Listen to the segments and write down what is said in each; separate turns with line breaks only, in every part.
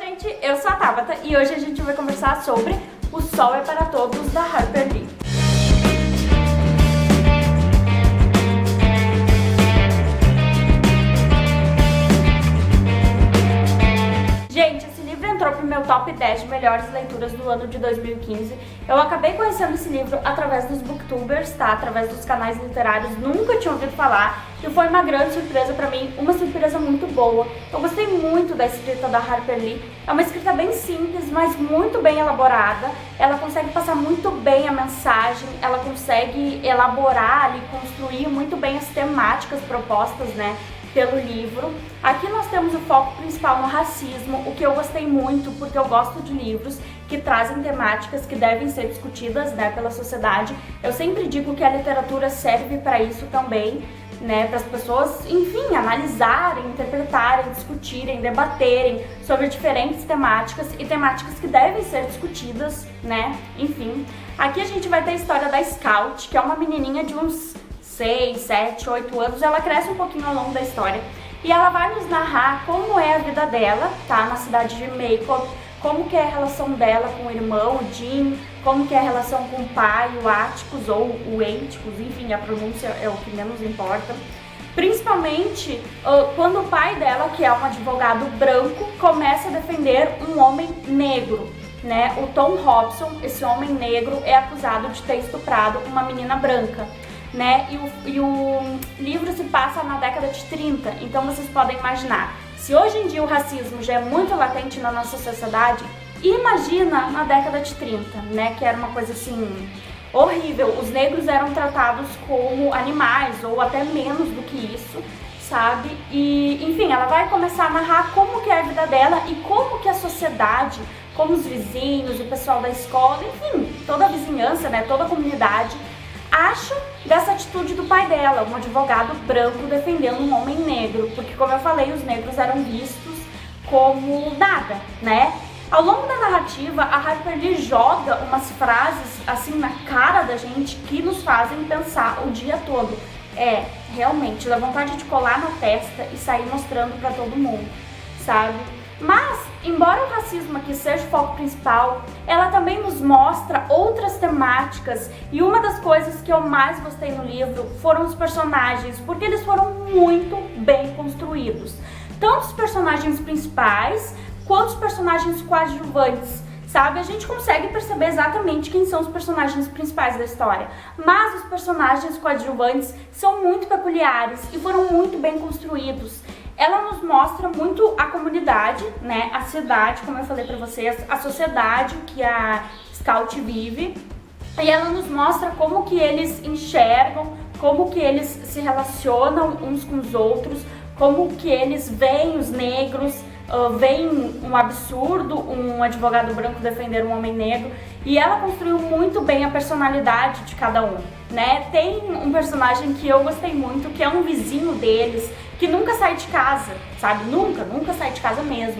gente, eu sou a Tabata e hoje a gente vai conversar sobre O Sol é para Todos, da Harper Lee. Gente, esse livro entrou pro meu top 10 de melhores leituras do ano de 2015. Eu acabei conhecendo esse livro através dos booktubers, tá? Através dos canais literários, nunca tinha ouvido falar. E foi uma grande surpresa pra mim, uma surpresa muito boa. Eu gostei muito da escrita da Harper Lee. É uma escrita bem simples, mas muito bem elaborada. Ela consegue passar muito bem a mensagem, ela consegue elaborar e construir muito bem as temáticas propostas, né, pelo livro. Aqui nós temos o foco principal no racismo, o que eu gostei muito, porque eu gosto de livros que trazem temáticas que devem ser discutidas, né, pela sociedade. Eu sempre digo que a literatura serve para isso também, né, para as pessoas, enfim, analisarem, interpretarem, discutirem, debaterem sobre diferentes temáticas e temáticas que devem ser discutidas, né, enfim. Aqui a gente vai ter a história da Scout, que é uma menininha de uns 6, 7, 8 anos, ela cresce um pouquinho ao longo da história e ela vai nos narrar como é a vida dela, tá, na cidade de Maycop, como que é a relação dela com o irmão, o Jim, como que é a relação com o pai, o Atticus ou o Atticus, enfim, a pronúncia é o que menos importa. Principalmente quando o pai dela, que é um advogado branco, começa a defender um homem negro, né? O Tom Robson, esse homem negro, é acusado de ter estuprado uma menina branca, né? E o livro se passa na década de 30, então vocês podem imaginar, se hoje em dia o racismo já é muito latente na nossa sociedade, imagina na década de 30, né? Que era uma coisa assim horrível, os negros eram tratados como animais ou até menos do que isso, sabe? E enfim, ela vai começar a narrar como que é a vida dela e como que a sociedade, como os vizinhos, o pessoal da escola, enfim, toda a vizinhança, né? Toda a comunidade acham dessa atitude do pai dela, um advogado branco defendendo um homem negro, porque, como eu falei, os negros eram vistos como nada, né? Ao longo da narrativa, a Harper Lee joga umas frases assim na cara da gente que nos fazem pensar o dia todo. Realmente, dá vontade de colar na testa e sair mostrando pra todo mundo, sabe? Mas, embora o racismo aqui seja o foco principal, ela também nos mostra outras temáticas, e uma das coisas que eu mais gostei no livro foram os personagens, porque eles foram muito bem construídos. Tanto os personagens principais, quanto os personagens coadjuvantes, sabe? A gente consegue perceber exatamente quem são os personagens principais da história, mas os personagens coadjuvantes são muito peculiares e foram muito bem construídos. Ela nos mostra muito a comunidade, né, a cidade, como eu falei pra vocês, a sociedade que a Scout vive, e ela nos mostra como que eles enxergam, como que eles se relacionam uns com os outros, como que eles veem os negros, veem um absurdo, um advogado branco defender um homem negro, e ela construiu muito bem a personalidade de cada um, né? Tem um personagem que eu gostei muito, que é um vizinho deles, que nunca sai de casa, sabe? Nunca sai de casa mesmo.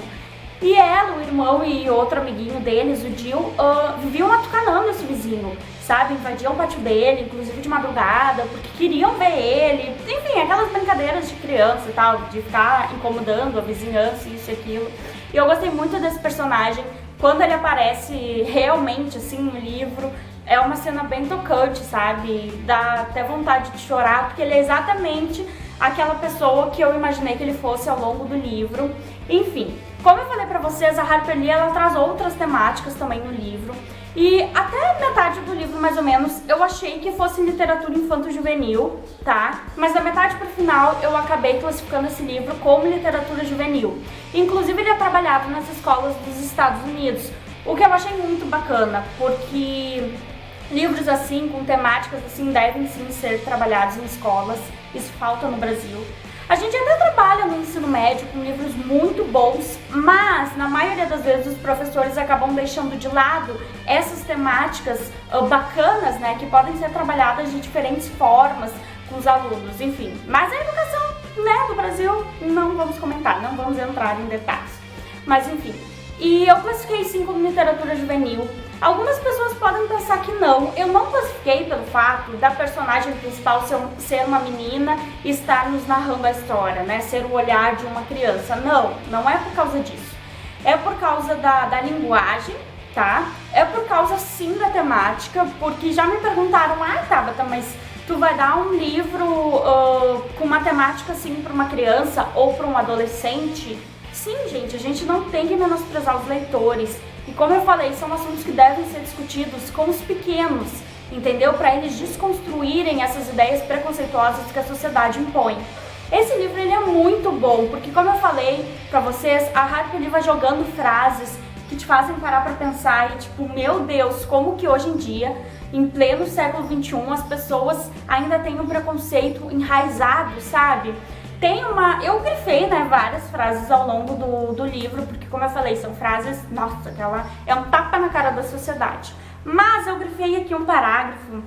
E ela, o irmão e outro amiguinho deles, o Jill, viviam atucanando esse vizinho, sabe? Invadiam o pátio dele, inclusive de madrugada, porque queriam ver ele. Enfim, aquelas brincadeiras de criança e tal, de ficar incomodando a vizinhança, isso e aquilo. E eu gostei muito desse personagem. Quando ele aparece realmente, assim, no livro, é uma cena bem tocante, sabe? Dá até vontade de chorar, porque ele é exatamente aquela pessoa que eu imaginei que ele fosse ao longo do livro. Enfim, como eu falei pra vocês, a Harper Lee, ela traz outras temáticas também no livro. E até metade do livro, mais ou menos, eu achei que fosse literatura infanto-juvenil, tá? Mas da metade pro final, eu acabei classificando esse livro como literatura juvenil. Inclusive, ele é trabalhado nas escolas dos Estados Unidos, o que eu achei muito bacana, porque livros assim, com temáticas assim, devem sim ser trabalhados em escolas. Isso falta no Brasil. A gente até trabalha no ensino médio com livros muito bons, mas na maioria das vezes os professores acabam deixando de lado essas temáticas bacanas, né, que podem ser trabalhadas de diferentes formas com os alunos, enfim. Mas a educação, né, do Brasil, não vamos comentar, não vamos entrar em detalhes. Mas enfim, e eu classifiquei sim como literatura juvenil. Algumas pessoas podem pensar que não. Eu não classifiquei pelo fato da personagem principal ser uma menina e estar nos narrando a história, né? Ser o olhar de uma criança. Não, não é por causa disso. É por causa da linguagem, tá? É por causa sim da temática, porque já me perguntaram, Tabata, mas tu vai dar um livro com uma temática assim para uma criança ou para um adolescente? Sim, gente, a gente não tem que menosprezar os leitores. E como eu falei, são assuntos que devem ser discutidos com os pequenos, entendeu? Para eles desconstruírem essas ideias preconceituosas que a sociedade impõe. Esse livro ele é muito bom, porque como eu falei pra vocês, a Harper vai jogando frases que te fazem parar pra pensar e tipo, meu Deus, como que hoje em dia, em pleno século XXI, as pessoas ainda têm um preconceito enraizado, sabe? Eu grifei, né, várias frases ao longo do livro, porque como eu falei, são frases, nossa, aquela é um tapa na cara da sociedade. Mas eu grifei aqui um parágrafo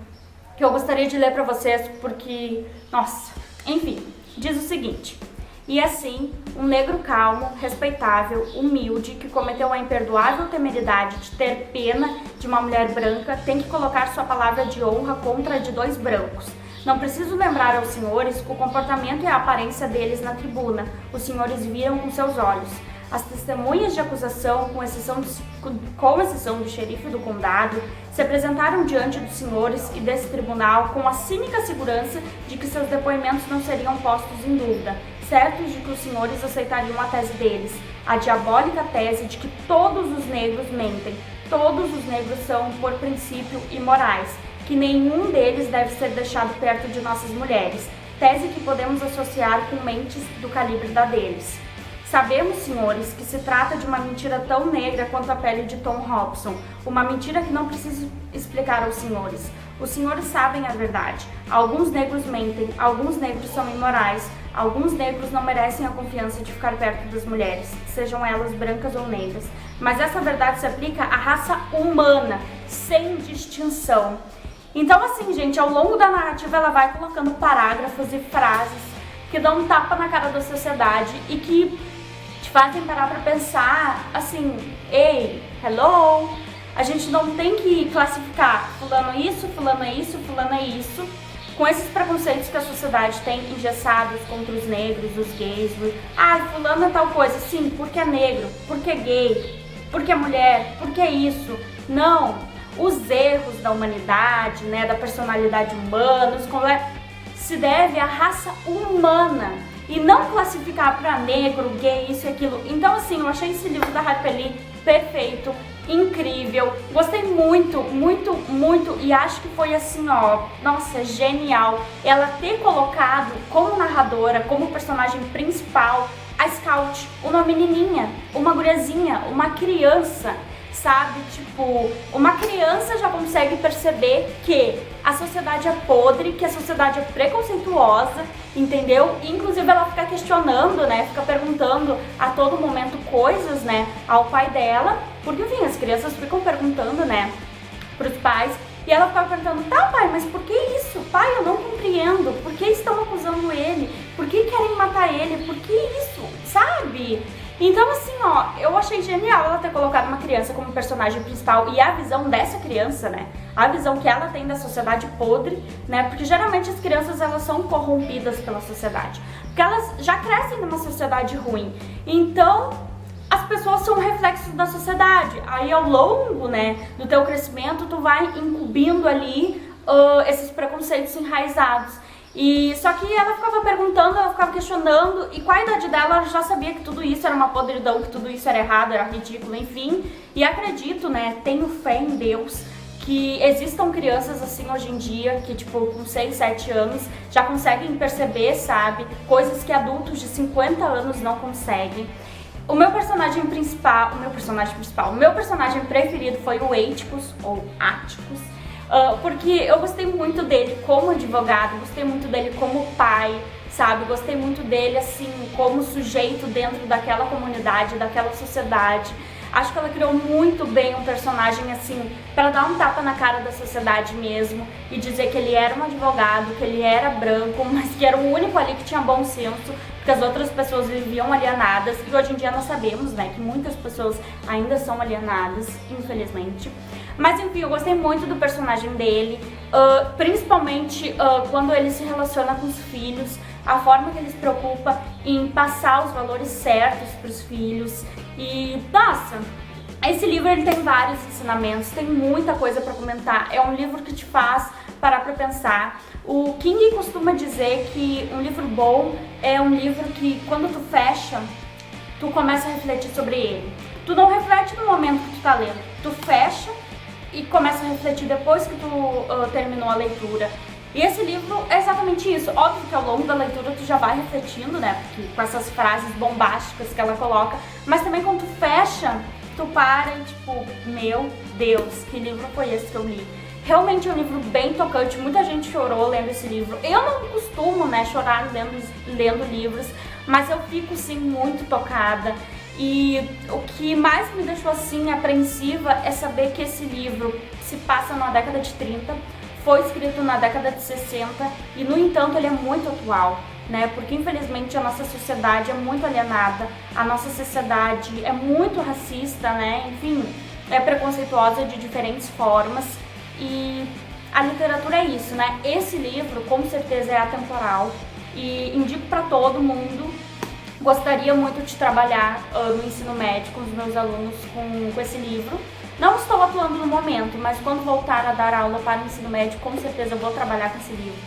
que eu gostaria de ler pra vocês, porque, nossa, enfim, diz o seguinte: e assim, um negro calmo, respeitável, humilde, que cometeu a imperdoável temeridade de ter pena de uma mulher branca, tem que colocar sua palavra de honra contra a de dois brancos. Não preciso lembrar aos senhores o comportamento e a aparência deles na tribuna. Os senhores viram com seus olhos. As testemunhas de acusação, com exceção do xerife do condado, se apresentaram diante dos senhores e desse tribunal com a cínica segurança de que seus depoimentos não seriam postos em dúvida, certos de que os senhores aceitariam a tese deles, a diabólica tese de que todos os negros mentem, todos os negros são, por princípio, imorais, que nenhum deles deve ser deixado perto de nossas mulheres, tese que podemos associar com mentes do calibre da deles. Sabemos, senhores, que se trata de uma mentira tão negra quanto a pele de Tom Hobson, uma mentira que não preciso explicar aos senhores. Os senhores sabem a verdade. Alguns negros mentem, alguns negros são imorais, alguns negros não merecem a confiança de ficar perto das mulheres, sejam elas brancas ou negras. Mas essa verdade se aplica à raça humana, sem distinção. Então, assim, gente, ao longo da narrativa ela vai colocando parágrafos e frases que dão um tapa na cara da sociedade e que te fazem parar pra pensar, assim, ei, hello, a gente não tem que classificar fulano é isso, fulano é isso, fulano é isso, com esses preconceitos que a sociedade tem engessados contra os negros, os gays, fulano é tal coisa, sim, porque é negro, porque é gay, porque é mulher, porque é isso, não, os erros da humanidade, né, da personalidade humana, se deve à raça humana e não classificar para negro, gay, isso e aquilo. Então, assim, eu achei esse livro da Harper Lee perfeito, incrível, gostei muito, muito, muito e acho que foi assim, ó, nossa, genial ela ter colocado como narradora, como personagem principal, a Scout, uma menininha, uma guriazinha, uma criança, sabe? Tipo, uma criança já consegue perceber que a sociedade é podre, que a sociedade é preconceituosa, entendeu? E, inclusive ela fica questionando, né? Fica perguntando a todo momento coisas, né? Ao pai dela, porque, enfim, as crianças ficam perguntando, né? Pros pais. E ela ficava perguntando, tá pai, mas por que isso? Pai, eu não compreendo. Por que estão acusando ele? Por que querem matar ele? Por que isso? Sabe? Então, assim, ó, eu achei genial ela ter colocado uma criança como personagem principal e a visão dessa criança, né? A visão que ela tem da sociedade podre, né? Porque geralmente as crianças, elas são corrompidas pela sociedade. Porque elas já crescem numa sociedade ruim. Então, as pessoas são reflexos da sociedade. Aí, ao longo, né, do teu crescimento, tu vai incumbindo ali esses preconceitos enraizados. E só que ela ficava perguntando, ela ficava questionando, e com a idade dela ela já sabia que tudo isso era uma podridão, que tudo isso era errado, era ridículo, enfim. E acredito, né, tenho fé em Deus, que existam crianças assim hoje em dia, que tipo com 6, 7 anos já conseguem perceber, sabe, coisas que adultos de 50 anos não conseguem. O meu personagem preferido foi o Atticus, ou Atticus, porque eu gostei muito dele como advogado, gostei muito dele como pai, sabe? Gostei muito dele, assim, como sujeito dentro daquela comunidade, daquela sociedade. Acho que ela criou muito bem um personagem, assim, para dar um tapa na cara da sociedade mesmo e dizer que ele era um advogado, que ele era branco, mas que era o único ali que tinha bom senso, porque as outras pessoas viviam alienadas. E hoje em dia nós sabemos, né, que muitas pessoas ainda são alienadas, infelizmente. Mas enfim, eu gostei muito do personagem dele, principalmente quando ele se relaciona com os filhos, a forma que ele se preocupa em passar os valores certos para os filhos E, nossa, esse livro ele tem vários ensinamentos, tem muita coisa pra comentar. É um livro que te faz parar pra pensar. O King costuma dizer que um livro bom é um livro que, quando tu fecha, tu começa a refletir sobre ele. Tu não reflete no momento que tu tá lendo, tu fecha e começa a refletir depois que tu terminou a leitura. E esse livro é exatamente isso. Óbvio que ao longo da leitura tu já vai refletindo, né, porque com essas frases bombásticas que ela coloca, mas também quando tu fecha, tu para e tipo, meu Deus, que livro foi esse que eu li? Realmente é um livro bem tocante, muita gente chorou lendo esse livro. Eu não costumo, né, chorar lendo livros, mas eu fico sim muito tocada. E o que mais me deixou assim apreensiva é saber que esse livro se passa na década de 30, foi escrito na década de 60 e, no entanto, ele é muito atual, né? Porque infelizmente a nossa sociedade é muito alienada, a nossa sociedade é muito racista, né? Enfim, é preconceituosa de diferentes formas e a literatura é isso, né? Esse livro com certeza é atemporal e indico para todo mundo. Gostaria muito de trabalhar no ensino médio com os meus alunos com esse livro. Não estou atuando no momento, mas quando voltar a dar aula para o ensino médio, com certeza eu vou trabalhar com esse livro.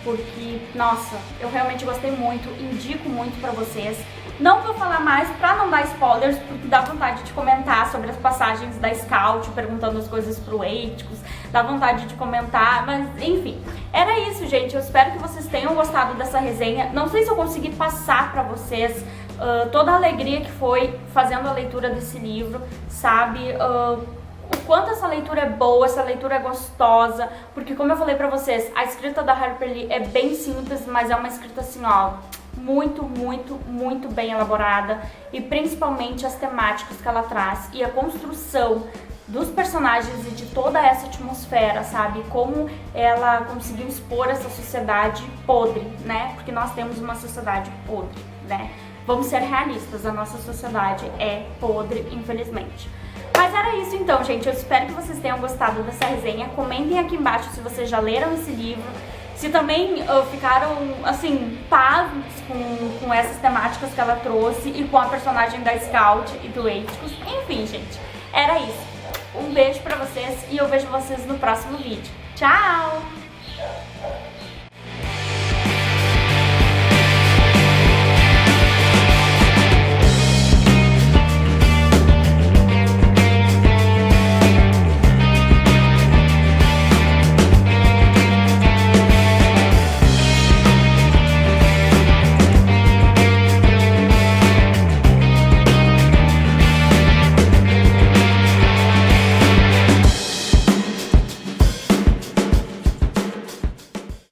Porque, nossa, eu realmente gostei muito, indico muito pra vocês. Não vou falar mais pra não dar spoilers, porque dá vontade de comentar sobre as passagens da Scout, perguntando as coisas pro Eiticos, dá vontade de comentar, mas enfim. Era isso, gente, eu espero que vocês tenham gostado dessa resenha. Não sei se eu consegui passar pra vocês toda a alegria que foi fazendo a leitura desse livro, sabe? O quanto essa leitura é boa, essa leitura é gostosa, porque como eu falei pra vocês, a escrita da Harper Lee é bem simples, mas é uma escrita assim, ó, muito, muito, muito bem elaborada, e principalmente as temáticas que ela traz e a construção dos personagens e de toda essa atmosfera, sabe? Como ela conseguiu expor essa sociedade podre, né? Porque nós temos uma sociedade podre, né? Vamos ser realistas, a nossa sociedade é podre, infelizmente. Mas era isso então, gente. Eu espero que vocês tenham gostado dessa resenha. Comentem aqui embaixo se vocês já leram esse livro, se também ficaram, assim, pasmos com essas temáticas que ela trouxe e com a personagem da Scout e do Eiticos. Enfim, gente, era isso. Um beijo pra vocês e eu vejo vocês no próximo vídeo. Tchau!